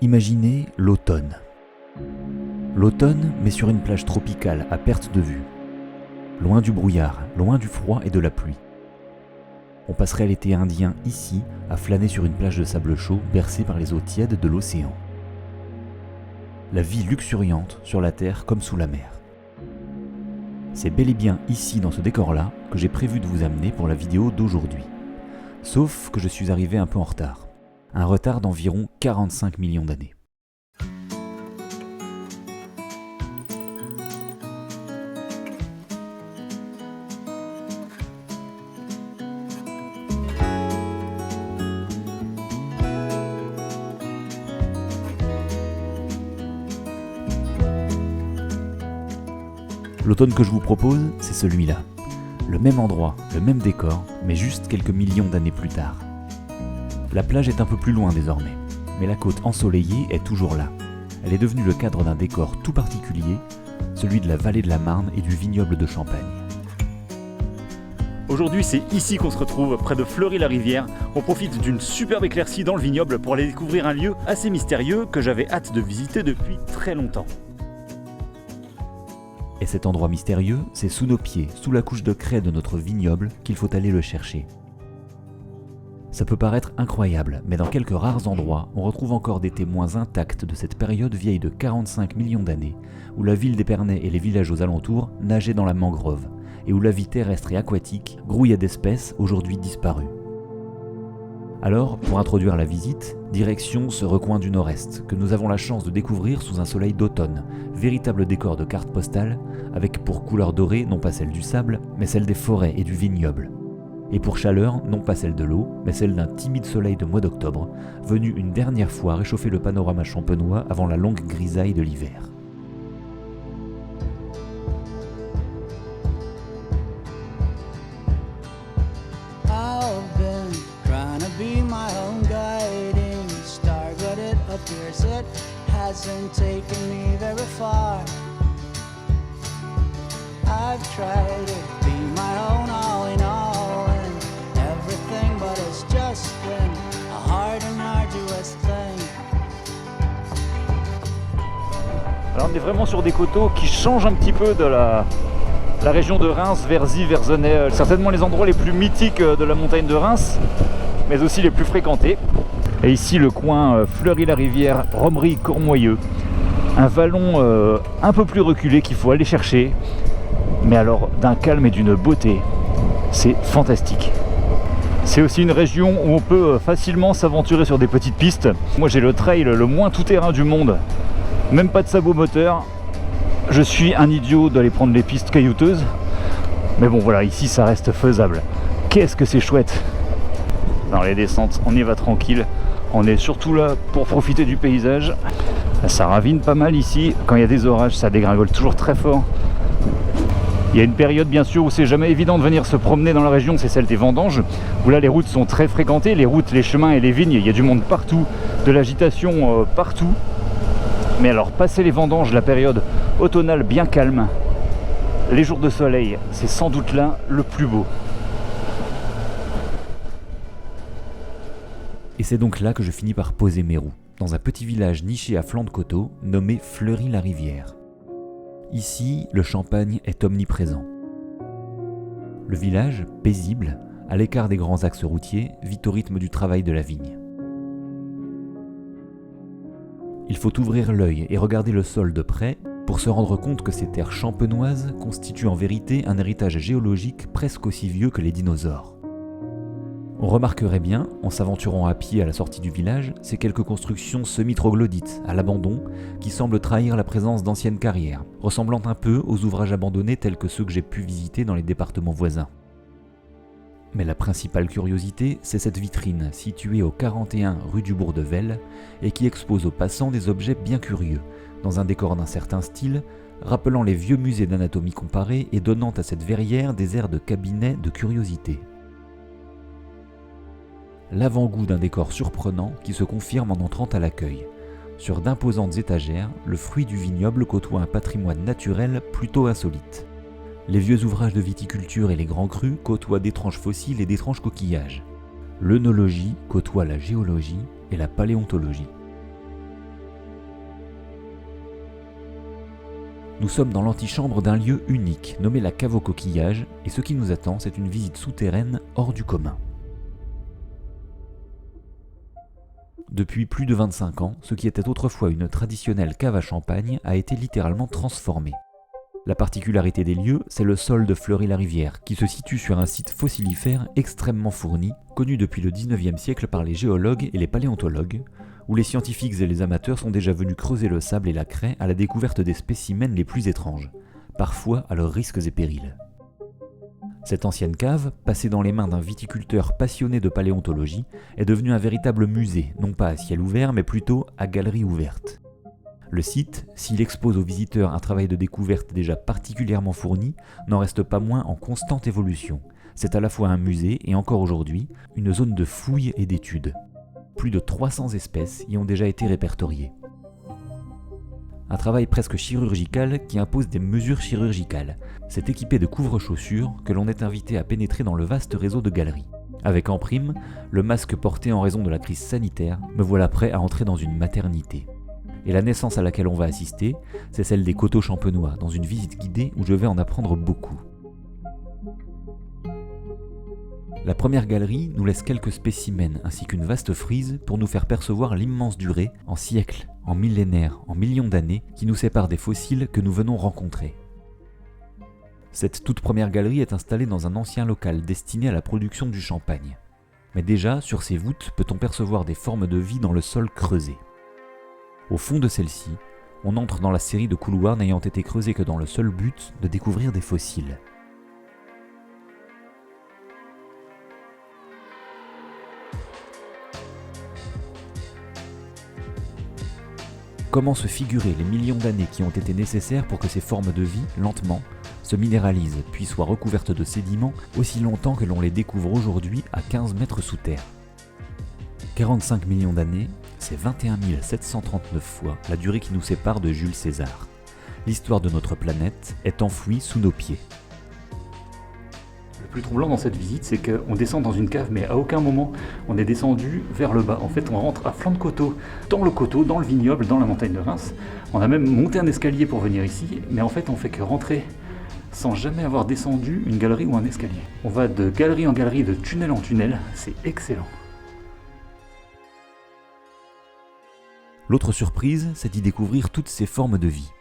Imaginez l'automne. L'automne, mais sur une plage tropicale à perte de vue. Loin du brouillard, loin du froid et de la pluie. On passerait l'été indien ici, à flâner sur une plage de sable chaud bercée par les eaux tièdes de l'océan. La vie luxuriante sur la terre comme sous la mer. C'est bel et bien ici, dans ce décor-là, que j'ai prévu de vous amener pour la vidéo d'aujourd'hui. Sauf que je suis arrivé un peu en retard. Un retard d'environ 45 millions d'années. L'automne que je vous propose, c'est celui-là. Le même endroit, le même décor, mais juste quelques millions d'années plus tard. La plage est un peu plus loin désormais, mais la côte ensoleillée est toujours là. Elle est devenue le cadre d'un décor tout particulier, celui de la vallée de la Marne et du vignoble de Champagne. Aujourd'hui, c'est ici qu'on se retrouve, près de Fleury-la-Rivière. On profite d'une superbe éclaircie dans le vignoble pour aller découvrir un lieu assez mystérieux que j'avais hâte de visiter depuis très longtemps. Et cet endroit mystérieux, c'est sous nos pieds, sous la couche de craie de notre vignoble, qu'il faut aller le chercher. Ça peut paraître incroyable, mais dans quelques rares endroits, on retrouve encore des témoins intacts de cette période vieille de 45 millions d'années, où la ville d'Épernay et les villages aux alentours nageaient dans la mangrove, et où la vie terrestre et aquatique grouillait d'espèces aujourd'hui disparues. Alors, pour introduire la visite, direction ce recoin du nord-est, que nous avons la chance de découvrir sous un soleil d'automne, véritable décor de carte postale, avec pour couleur dorée non pas celle du sable, mais celle des forêts et du vignoble. Et pour chaleur, non pas celle de l'eau, mais celle d'un timide soleil de mois d'octobre, venu une dernière fois réchauffer le panorama champenois avant la longue grisaille de l'hiver. Hasn't taken me very far. I've tried to be my own all in all and everything, but it's just been a hard and arduous thing. Alors on est vraiment sur des coteaux qui changent un petit peu de la région de Reims, Verzy, Verzenay, certainement les endroits les plus mythiques de la montagne de Reims, mais aussi les plus fréquentés. Et ici le coin Fleury-la-Rivière, Romery, Cournoyeux, un vallon un peu plus reculé qu'il faut aller chercher, mais alors d'un calme et d'une beauté, c'est fantastique. C'est aussi une région où on peut facilement s'aventurer sur des petites pistes. Moi j'ai le trail le moins tout-terrain du monde, même pas de sabot moteur. Je suis un idiot d'aller prendre les pistes caillouteuses, mais bon voilà, ici ça reste faisable. Qu'est-ce que c'est chouette! Dans les descentes, on y va tranquille. On est surtout là pour profiter du paysage. Ça ravine pas mal ici. Quand il y a des orages, ça dégringole toujours très fort. Il y a une période bien sûr où c'est jamais évident de venir se promener dans la région, c'est celle des vendanges, où là les routes sont très fréquentées, les routes, les chemins et les vignes, il y a du monde partout, de l'agitation partout. Mais alors, passer les vendanges, la période automnale bien calme, les jours de soleil, c'est sans doute là le plus beau. Et c'est donc là que je finis par poser mes roues, dans un petit village niché à flanc de coteau, nommé Fleury-la-Rivière. Ici, le champagne est omniprésent. Le village, paisible, à l'écart des grands axes routiers, vit au rythme du travail de la vigne. Il faut ouvrir l'œil et regarder le sol de près pour se rendre compte que ces terres champenoises constituent en vérité un héritage géologique presque aussi vieux que les dinosaures. On remarquerait bien, en s'aventurant à pied à la sortie du village, ces quelques constructions semi-troglodytes, à l'abandon, qui semblent trahir la présence d'anciennes carrières, ressemblant un peu aux ouvrages abandonnés tels que ceux que j'ai pu visiter dans les départements voisins. Mais la principale curiosité, c'est cette vitrine située au 41 rue du Bourg de Vesle et qui expose aux passants des objets bien curieux, dans un décor d'un certain style, rappelant les vieux musées d'anatomie comparée et donnant à cette verrière des airs de cabinet de curiosité. L'avant-goût d'un décor surprenant qui se confirme en entrant à l'accueil. Sur d'imposantes étagères, le fruit du vignoble côtoie un patrimoine naturel plutôt insolite. Les vieux ouvrages de viticulture et les grands crus côtoient d'étranges fossiles et d'étranges coquillages. L'œnologie côtoie la géologie et la paléontologie. Nous sommes dans l'antichambre d'un lieu unique, nommé la cave aux coquillages, et ce qui nous attend, c'est une visite souterraine hors du commun. Depuis plus de 25 ans, ce qui était autrefois une traditionnelle cave à champagne a été littéralement transformé. La particularité des lieux, c'est le sol de Fleury-la-Rivière, qui se situe sur un site fossilifère extrêmement fourni, connu depuis le 19e siècle par les géologues et les paléontologues, où les scientifiques et les amateurs sont déjà venus creuser le sable et la craie à la découverte des spécimens les plus étranges, parfois à leurs risques et périls. Cette ancienne cave, passée dans les mains d'un viticulteur passionné de paléontologie, est devenue un véritable musée, non pas à ciel ouvert, mais plutôt à galerie ouverte. Le site, s'il expose aux visiteurs un travail de découverte déjà particulièrement fourni, n'en reste pas moins en constante évolution. C'est à la fois un musée et encore aujourd'hui, une zone de fouilles et d'études. Plus de 300 espèces y ont déjà été répertoriées. Un travail presque chirurgical qui impose des mesures chirurgicales. C'est équipé de couvre-chaussures que l'on est invité à pénétrer dans le vaste réseau de galeries. Avec en prime, le masque porté en raison de la crise sanitaire, me voilà prêt à entrer dans une maternité. Et la naissance à laquelle on va assister, c'est celle des coteaux champenois, dans une visite guidée où je vais en apprendre beaucoup. La première galerie nous laisse quelques spécimens ainsi qu'une vaste frise pour nous faire percevoir l'immense durée, en siècles, en millénaires, en millions d'années, qui nous sépare des fossiles que nous venons rencontrer. Cette toute première galerie est installée dans un ancien local destiné à la production du champagne. Mais déjà, sur ses voûtes, peut-on percevoir des formes de vie dans le sol creusé. Au fond de celle-ci, on entre dans la série de couloirs n'ayant été creusés que dans le seul but de découvrir des fossiles. Comment se figurer les millions d'années qui ont été nécessaires pour que ces formes de vie, lentement, se minéralisent puis soient recouvertes de sédiments aussi longtemps que l'on les découvre aujourd'hui à 15 mètres sous terre. 45 millions d'années, c'est 21 739 fois la durée qui nous sépare de Jules César. L'histoire de notre planète est enfouie sous nos pieds. Le plus troublant dans cette visite, c'est qu'on descend dans une cave, mais à aucun moment on est descendu vers le bas. En fait, on rentre à flanc de coteau, dans le vignoble, dans la montagne de Reims. On a même monté un escalier pour venir ici, mais en fait, on fait que rentrer sans jamais avoir descendu une galerie ou un escalier. On va de galerie en galerie, de tunnel en tunnel, c'est excellent. L'autre surprise, c'est d'y découvrir toutes ces formes de vie.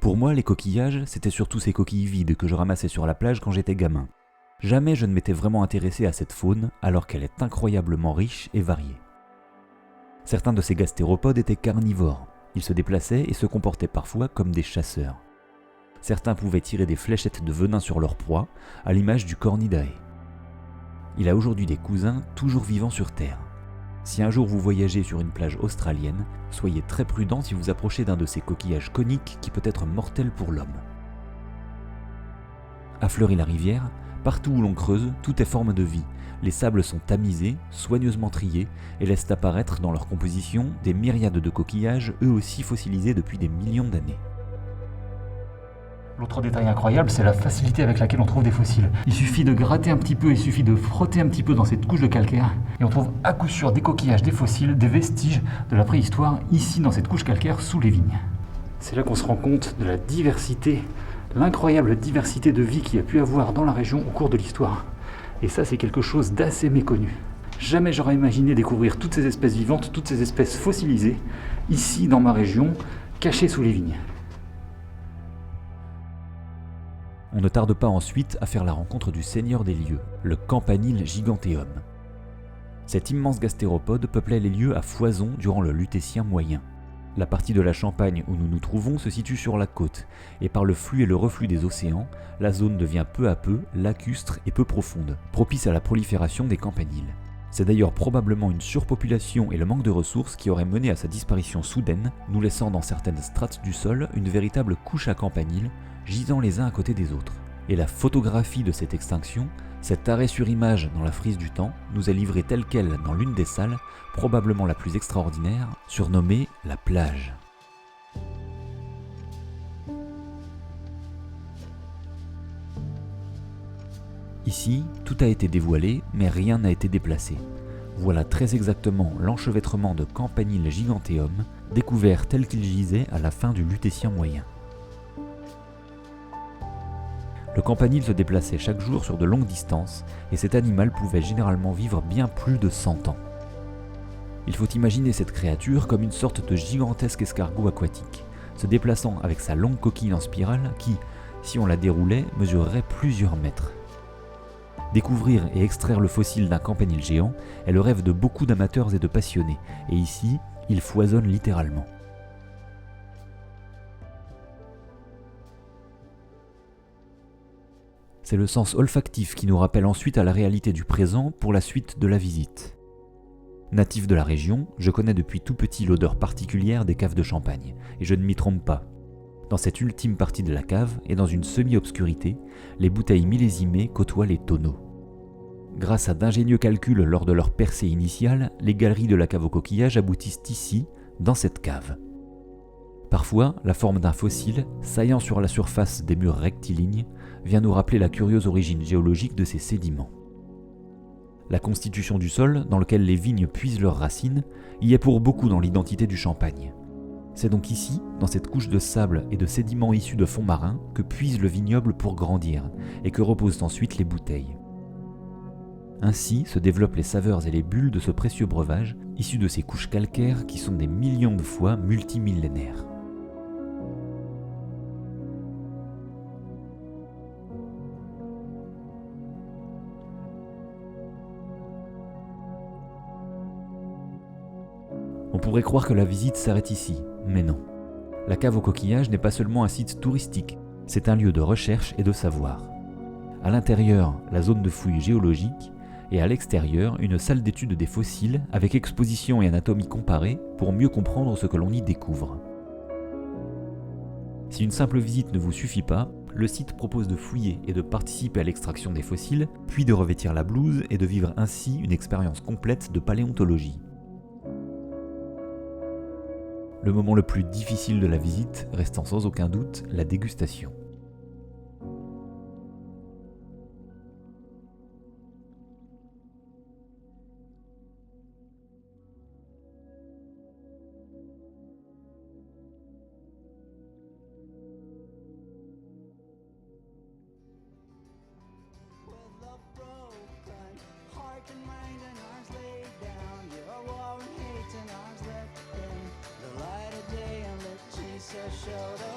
Pour moi, les coquillages, c'était surtout ces coquilles vides que je ramassais sur la plage quand j'étais gamin. Jamais je ne m'étais vraiment intéressé à cette faune, alors qu'elle est incroyablement riche et variée. Certains de ces gastéropodes étaient carnivores. Ils se déplaçaient et se comportaient parfois comme des chasseurs. Certains pouvaient tirer des fléchettes de venin sur leur proie, à l'image du Cornidae. Il a aujourd'hui des cousins toujours vivants sur Terre. Si un jour vous voyagez sur une plage australienne, soyez très prudent si vous approchez d'un de ces coquillages coniques qui peut être mortel pour l'homme. À Fleury-la-Rivière, partout où l'on creuse, tout est forme de vie. Les sables sont tamisés, soigneusement triés et laissent apparaître dans leur composition des myriades de coquillages, eux aussi fossilisés depuis des millions d'années. L'autre détail incroyable, c'est la facilité avec laquelle on trouve des fossiles. Il suffit de gratter un petit peu, il suffit de frotter un petit peu dans cette couche de calcaire et on trouve à coup sûr des coquillages, des fossiles, des vestiges de la préhistoire ici dans cette couche calcaire sous les vignes. C'est là qu'on se rend compte de la diversité, l'incroyable diversité de vie qu'il y a pu avoir dans la région au cours de l'histoire. Et ça, c'est quelque chose d'assez méconnu. Jamais j'aurais imaginé découvrir toutes ces espèces vivantes, toutes ces espèces fossilisées, ici dans ma région, cachées sous les vignes. On ne tarde pas ensuite à faire la rencontre du seigneur des lieux, le Campanile giganteum. Cet immense gastéropode peuplait les lieux à foison durant le Lutétien moyen. La partie de la Champagne où nous nous trouvons se situe sur la côte, et par le flux et le reflux des océans, la zone devient peu à peu lacustre et peu profonde, propice à la prolifération des campaniles. C'est d'ailleurs probablement une surpopulation et le manque de ressources qui auraient mené à sa disparition soudaine, nous laissant dans certaines strates du sol une véritable couche à campaniles, gisant les uns à côté des autres. Et la photographie de cette extinction, cet arrêt sur image dans la frise du temps, nous est livré telle quelle dans l'une des salles, probablement la plus extraordinaire, surnommée la plage. Ici, tout a été dévoilé, mais rien n'a été déplacé. Voilà très exactement l'enchevêtrement de Campanile giganteum, découvert tel qu'il gisait à la fin du Lutétien moyen. Le campanile se déplaçait chaque jour sur de longues distances et cet animal pouvait généralement vivre bien plus de 100 ans. Il faut imaginer cette créature comme une sorte de gigantesque escargot aquatique, se déplaçant avec sa longue coquille en spirale qui, si on la déroulait, mesurerait plusieurs mètres. Découvrir et extraire le fossile d'un campanile géant est le rêve de beaucoup d'amateurs et de passionnés, et ici, il foisonne littéralement. C'est le sens olfactif qui nous rappelle ensuite à la réalité du présent pour la suite de la visite. Natif de la région, je connais depuis tout petit l'odeur particulière des caves de champagne, et je ne m'y trompe pas. Dans cette ultime partie de la cave, et dans une semi-obscurité, les bouteilles millésimées côtoient les tonneaux. Grâce à d'ingénieux calculs lors de leur percée initiale, les galeries de la cave au coquillage aboutissent ici, dans cette cave. Parfois, la forme d'un fossile, saillant sur la surface des murs rectilignes, vient nous rappeler la curieuse origine géologique de ces sédiments. La constitution du sol, dans lequel les vignes puisent leurs racines, y est pour beaucoup dans l'identité du champagne. C'est donc ici, dans cette couche de sable et de sédiments issus de fonds marins, que puise le vignoble pour grandir, et que reposent ensuite les bouteilles. Ainsi se développent les saveurs et les bulles de ce précieux breuvage, issu de ces couches calcaires qui sont des millions de fois multimillénaires. On pourrait croire que la visite s'arrête ici, mais non. La cave au coquillage n'est pas seulement un site touristique, c'est un lieu de recherche et de savoir. À l'intérieur, la zone de fouilles géologique, et à l'extérieur, une salle d'étude des fossiles avec exposition et anatomie comparée pour mieux comprendre ce que l'on y découvre. Si une simple visite ne vous suffit pas, le site propose de fouiller et de participer à l'extraction des fossiles, puis de revêtir la blouse et de vivre ainsi une expérience complète de paléontologie. Le moment le plus difficile de la visite restant sans aucun doute la dégustation. Showed up.